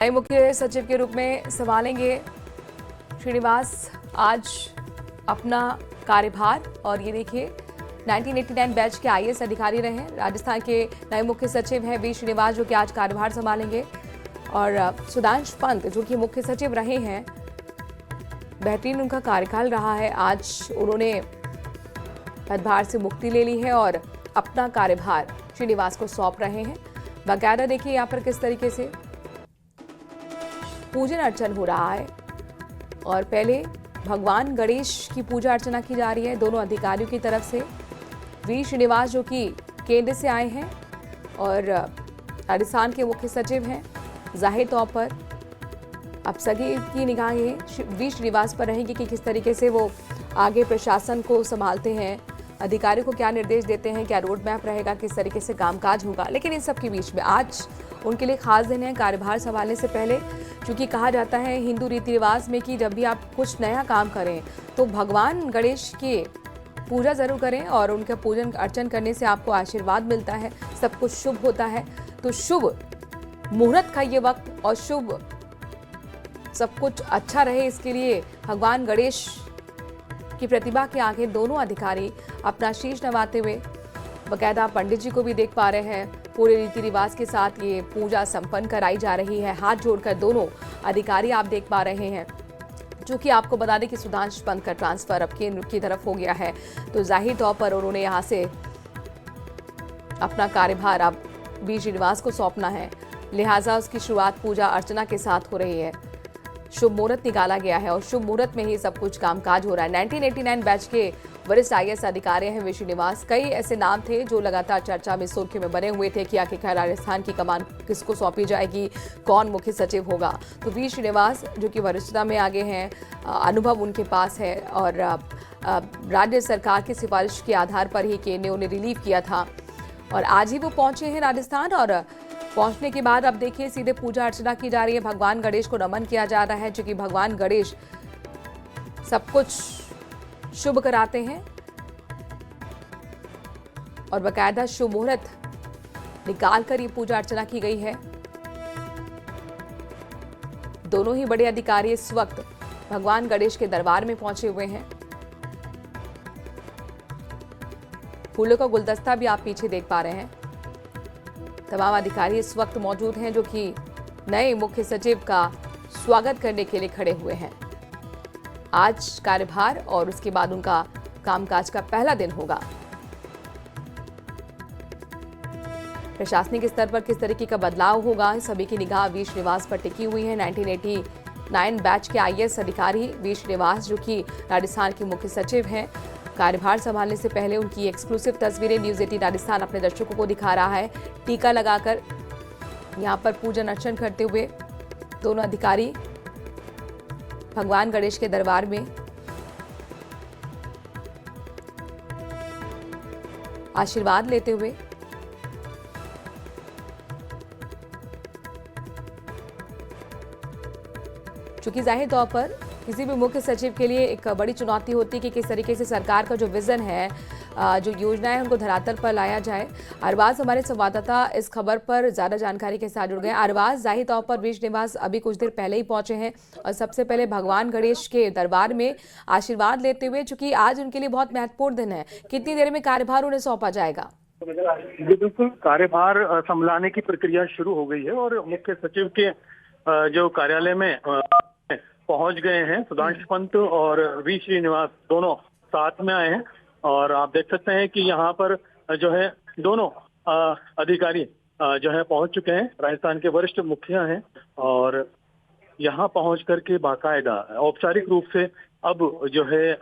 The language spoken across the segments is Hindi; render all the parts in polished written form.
नए मुख्य सचिव के रूप में संभालेंगे श्रीनिवास आज अपना कार्यभार। और ये देखिए 1989 बैच के आईएएस अधिकारी रहे हैं। राजस्थान के नए मुख्य सचिव हैं वी श्रीनिवास, जो कि आज कार्यभार संभालेंगे। और सुधांशु पंत जो कि मुख्य सचिव रहे हैं, बेहतरीन उनका कार्यकाल रहा है। आज उन्होंने पदभार से मुक्ति ले ली है और अपना कार्यभार श्रीनिवास को सौंप रहे हैं। बाकायदा देखिए यहाँ पर किस तरीके से पूजन अर्चन हो रहा है और पहले भगवान गणेश की पूजा अर्चना की जा रही है दोनों अधिकारियों की तरफ से। वी श्रीनिवास जो कि केंद्र से आए हैं और राजस्थान के मुख्य सचिव हैं, जाहिर तौर पर अब सभी की निगाहें वी श्रीनिवास पर रहेंगी कि किस तरीके से वो आगे प्रशासन को संभालते हैं, अधिकारियों को क्या निर्देश देते हैं, क्या रोड मैप रहेगा, किस तरीके से कामकाज होगा। लेकिन इन सब के बीच में आज उनके लिए खास दिन है कार्यभार संभालने से पहले, क्योंकि कहा जाता है हिंदू रीति रिवाज में कि जब भी आप कुछ नया काम करें तो भगवान गणेश की पूजा जरूर करें और उनका पूजन अर्चन करने से आपको आशीर्वाद मिलता है, सब कुछ शुभ होता है। तो शुभ मुहूर्त का ये वक्त और शुभ सब कुछ अच्छा रहे, इसके लिए भगवान गणेश की प्रतिभा के आगे दोनों अधिकारी अपना शीश नवाते हुए, बकायदा पंडित जी को भी देख पा रहे हैं, पूरे रीति रिवाज के साथ ये पूजा संपन्न कराई जा रही है। हाथ जोड़कर दोनों अधिकारी आप देख पा रहे हैं। जो कि आपको बता दें कि सुधांशु पंत का ट्रांसफर अब केंद्र की तरफ हो गया है, तो जाहिर तौर पर उन्होंने यहाँ से अपना कार्यभार अब वी श्रीनिवास को सौंपना है, लिहाजा उसकी शुरुआत पूजा अर्चना के साथ हो रही है। शुभ मुहूर्त निकाला गया है और शुभ मुहूर्त में ही सब कुछ कामकाज हो रहा है। 1989 बैच के वरिष्ठ आईएएस अधिकारी हैं वी श्रीनिवास। कई ऐसे नाम थे जो लगातार चर्चा में, सुर्खियों में बने हुए थे कि आखिरकार राजस्थान की कमान किसको सौंपी जाएगी, कौन मुख्य सचिव होगा। तो वी श्रीनिवास जो कि वरिष्ठता में आगे हैं, अनुभव उनके पास है और राज्य सरकार की सिफारिश के आधार पर ही केंद्र ने उन्हें रिलीव किया था और आज ही वो पहुंचे हैं राजस्थान। और पहुंचने के बाद अब देखिए सीधे पूजा अर्चना की जा रही है, भगवान गणेश को नमन किया जा रहा है, क्योंकि भगवान गणेश सब कुछ शुभ कराते हैं और बकायदा शुभ मुहूर्त निकाल कर ये पूजा अर्चना की गई है। दोनों ही बड़े अधिकारी इस वक्त भगवान गणेश के दरबार में पहुंचे हुए हैं। फूलों का गुलदस्ता भी आप पीछे देख पा रहे हैं। तमाम अधिकारी इस वक्त मौजूद हैं जो कि नए मुख्य सचिव का स्वागत करने के लिए खड़े हुए हैं। आज कार्यभार और उसके बाद उनका कामकाज का पहला दिन होगा। प्रशासनिक स्तर पर किस तरीके का बदलाव होगा, सभी की निगाह वी श्रीनिवास पर टिकी हुई है। 1989 बैच के आईएएस अधिकारी वी श्रीनिवास जो कि राजस्थान के मुख्य सचिव हैं, कार्यभार संभालने से पहले उनकी एक्सक्लूसिव तस्वीरें न्यूज 18 राजस्थान अपने दर्शकों को दिखा रहा है। टीका लगाकर यहां पर पूजन अर्चन करते हुए दोनों अधिकारी भगवान गणेश के दरबार में आशीर्वाद लेते हुए। चूंकि जाहिर तौर पर किसी भी मुख्य सचिव के लिए एक बड़ी चुनौती होती है कि किस तरीके से सरकार का जो विजन है, जो योजनाएं है, उनको धरातल पर लाया जाए। अरबाज हमारे संवाददाता इस खबर पर ज्यादा जानकारी के साथ जुड़ गए। अरबाज, जाहिर तौर पर वी श्रीनिवास अभी कुछ देर पहले ही पहुंचे हैं और सबसे पहले भगवान गणेश के दरबार में आशीर्वाद लेते हुए, चूंकि आज उनके लिए बहुत महत्वपूर्ण दिन है, कितनी देर में कार्यभार उन्हें सौंपा जाएगा? जी बिल्कुल, कार्यभार संभालने की प्रक्रिया शुरू हो गई है और मुख्य सचिव के जो कार्यालय में पहुंच गए हैं। सुधांशु पंत और वी श्रीनिवास दोनों साथ में आए हैं और आप देख सकते हैं कि यहाँ पर जो है दोनों अधिकारी जो है पहुंच चुके हैं। राजस्थान के वरिष्ठ मुखिया हैं और यहाँ पहुंच करके बाकायदा औपचारिक रूप से अब जो है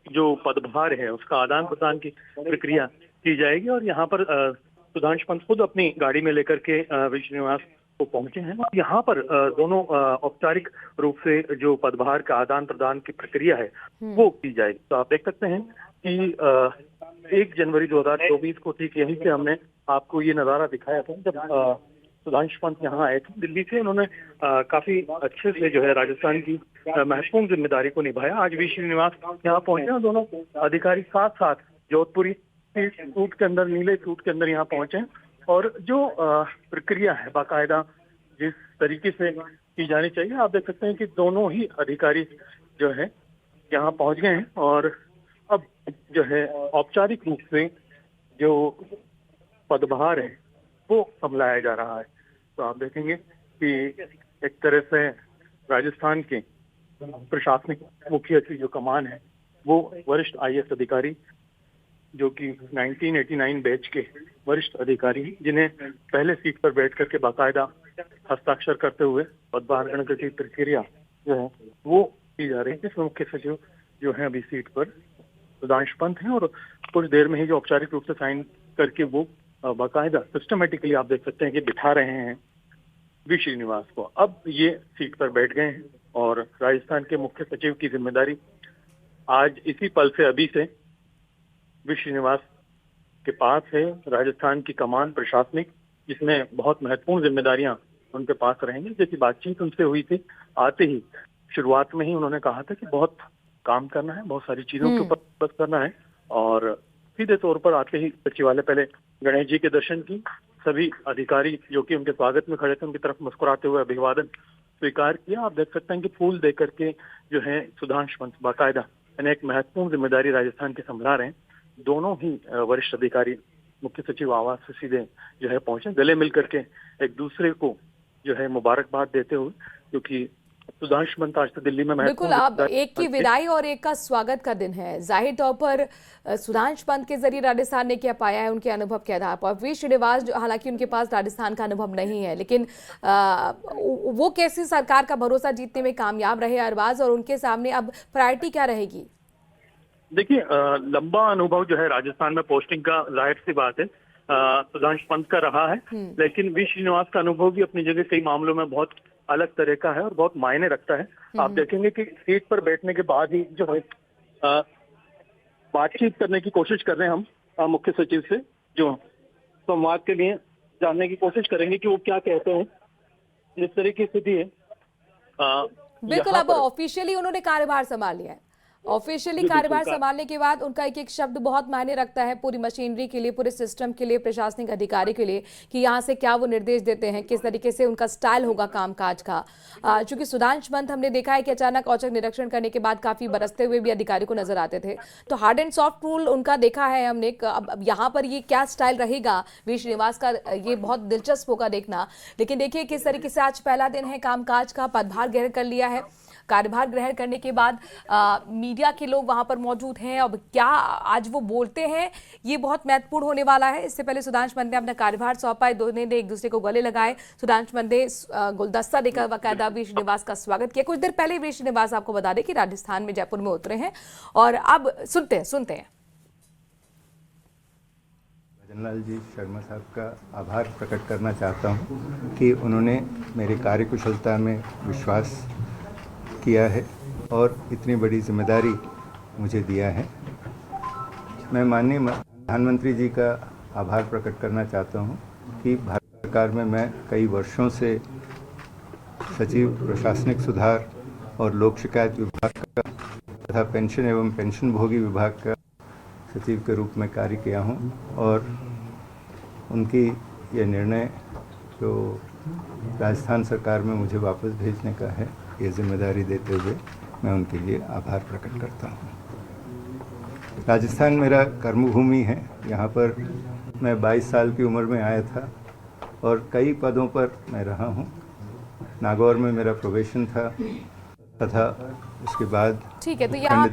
जो पदभार है उसका आदान प्रदान की प्रक्रिया की जाएगी। और यहाँ पर सुधांशु पंत खुद अपनी गाड़ी में लेकर के वी श्रीनिवास को पहुंचे हैं और यहाँ पर दोनों औपचारिक रूप से जो पदभार का आदान प्रदान की प्रक्रिया है वो की जाएगी। तो आप देख सकते हैं कि 1 जनवरी 2024 को ठीक यहीं से हमने आपको ये नज़ारा दिखाया था जब सुधांशु पंत यहाँ आए थे दिल्ली से। उन्होंने काफी अच्छे से जो है राजस्थान की महत्वपूर्ण जिम्मेदारी को निभाया। आज वी श्रीनिवास यहाँ पहुंचे और दोनों अधिकारी साथ साथ जोधपुरी सूट के अंदर, नीले सूट के अंदर यहाँ पहुंचे और जो प्रक्रिया है बाकायदा जिस तरीके से की जानी चाहिए। आप देख सकते हैं कि दोनों ही अधिकारी जो है यहाँ पहुंच गए हैं और अब जो है औपचारिक रूप से जो पदभार है वो संभलाया जा रहा है। तो आप देखेंगे कि एक तरह से राजस्थान के प्रशासनिक मुखिया की जो कमान है वो वरिष्ठ आईएएस अधिकारी, जो कि 1989 बैच के वरिष्ठ अधिकारी, जिन्हें पहले सीट पर बैठ करके बाकायदा हस्ताक्षर करते हुए पदभार ग्रहण की प्रक्रिया जो है वो की जा रही है। इसमें मुख्य सचिव जो है अभी सीट पर सुधांशु पंत हैं और कुछ देर में ही जो औपचारिक रूप से साइन करके वो बाकायदा सिस्टमेटिकली आप देख सकते हैं कि बिठा रहे हैं वी श्रीनिवास को। अब ये सीट पर बैठ गए हैं और राजस्थान के मुख्य सचिव की जिम्मेदारी आज इसी पल से अभी से वी श्रीनिवास के पास है। राजस्थान की कमान प्रशासनिक, जिसमें बहुत महत्वपूर्ण जिम्मेदारियां उनके पास रहेंगी। जैसी बातचीत उनसे हुई थी आते ही, शुरुआत में ही उन्होंने कहा था कि बहुत काम करना है, बहुत सारी चीजों के ऊपर फोकस करना है और सीधे तौर पर आते ही सचिवालय पहले गणेश जी के दर्शन की। सभी अधिकारी जो कि उनके स्वागत में खड़े थे उनकी तरफ मुस्कुराते हुए अभिवादन स्वीकार किया। आप देख सकते हैं कि फूल दे करके जो है सुधांशु पंत बाकायदा यानी एक महत्वपूर्ण जिम्मेदारी राजस्थान के संभला रहे हैं। दोनों ही वरिष्ठ अधिकारी मुख्य सचिव आवास से सीधे जो है पहुंचे, गले मिल करके एक दूसरे को जो है मुबारकबाद देते हुए, क्योंकि सुधांशु पंत आज तो दिल्ली में बिल्कुल, अब एक की विदाई और एक का स्वागत का दिन है। जाहिर तौर पर सुधांशु पंत के जरिए राजस्थान ने क्या पाया है उनके अनुभव के आधार पर। वी श्रीनिवास जो हालांकि उनके पास राजस्थान का अनुभव नहीं है, लेकिन वो कैसी सरकार का भरोसा जीतने में कामयाब रहे अरबाज, और उनके सामने अब प्रायोरिटी क्या रहेगी? देखिए, लंबा अनुभव जो है राजस्थान में पोस्टिंग का जाहिर सी बात है सुधांशु पंत का रहा है, लेकिन वी श्रीनिवास का अनुभव भी अपनी जगह कई मामलों में बहुत अलग तरह का है और बहुत मायने रखता है। आप देखेंगे कि सीट पर बैठने के बाद ही जो है बातचीत करने की कोशिश कर रहे हैं हम मुख्य सचिव से, जो संवाद के लिए जानने की कोशिश करेंगे कि वो क्या कहते हैं। जिस तरह की स्थिति है बिल्कुल, अब ऑफिशियली उन्होंने कार्यभार संभाल लिया है। ऑफिशियली कार्यभार संभालने के बाद उनका एक एक शब्द बहुत मायने रखता है पूरी मशीनरी के लिए, पूरे सिस्टम के लिए, प्रशासनिक अधिकारी के लिए, कि यहाँ से क्या वो निर्देश देते हैं, किस तरीके से उनका स्टाइल होगा कामकाज का। चूंकि सुधांशु पंत हमने देखा है कि अचानक औचक निरीक्षण करने के बाद काफी बरसते हुए भी अधिकारी को नजर आते थे, तो हार्ड एंड सॉफ्ट रूल उनका देखा है हमने। अब यहाँ पर ये क्या स्टाइल रहेगा वी श्रीनिवास का, ये बहुत दिलचस्प होगा देखना। लेकिन देखिए किस तरीके से आज पहला दिन है कामकाज का, पदभार ग्रहण कर लिया है। कार्यभार ग्रहण करने के बाद मीडिया के लोग वहां पर मौजूद हैं। अब क्या आज वो बोलते हैं ये बहुत महत्वपूर्ण होने वाला है। इससे पहले सुधांशु पंत ने अपना कार्यभार सौंपा, दोनों ने एक दूसरे को गले लगाए। सुधांशु पंत ने गुलदस्ता देकर बाकायदा वी श्रीनिवास का स्वागत किया। कुछ देर पहले वी श्रीनिवास आपको बता दें कि राजस्थान में जयपुर में उतरे हैं और अब सुनते हैं भजनलाल जी शर्मा साहब का आभार प्रकट करना चाहता हूं कि उन्होंने मेरी कार्यकुशलता में विश्वास किया है और इतनी बड़ी जिम्मेदारी मुझे दिया है। मैं माननीय प्रधानमंत्री जी का आभार प्रकट करना चाहता हूं कि भारत सरकार में मैं कई वर्षों से सचिव प्रशासनिक सुधार और लोक शिकायत विभाग का तथा पेंशन एवं पेंशनभोगी विभाग का सचिव के रूप में कार्य किया हूं और उनकी ये निर्णय जो राजस्थान सरकार में मुझे वापस भेजने का है, ये जिम्मेदारी देते हुए मैं उनके लिए आभार प्रकट करता हूँ। राजस्थान मेरा कर्मभूमि है। यहाँ पर मैं 22 साल की उम्र में आया था और कई पदों पर मैं रहा हूँ। नागौर में मेरा प्रोबेशन था तथा उसके बाद ठीक है, तो यहाँ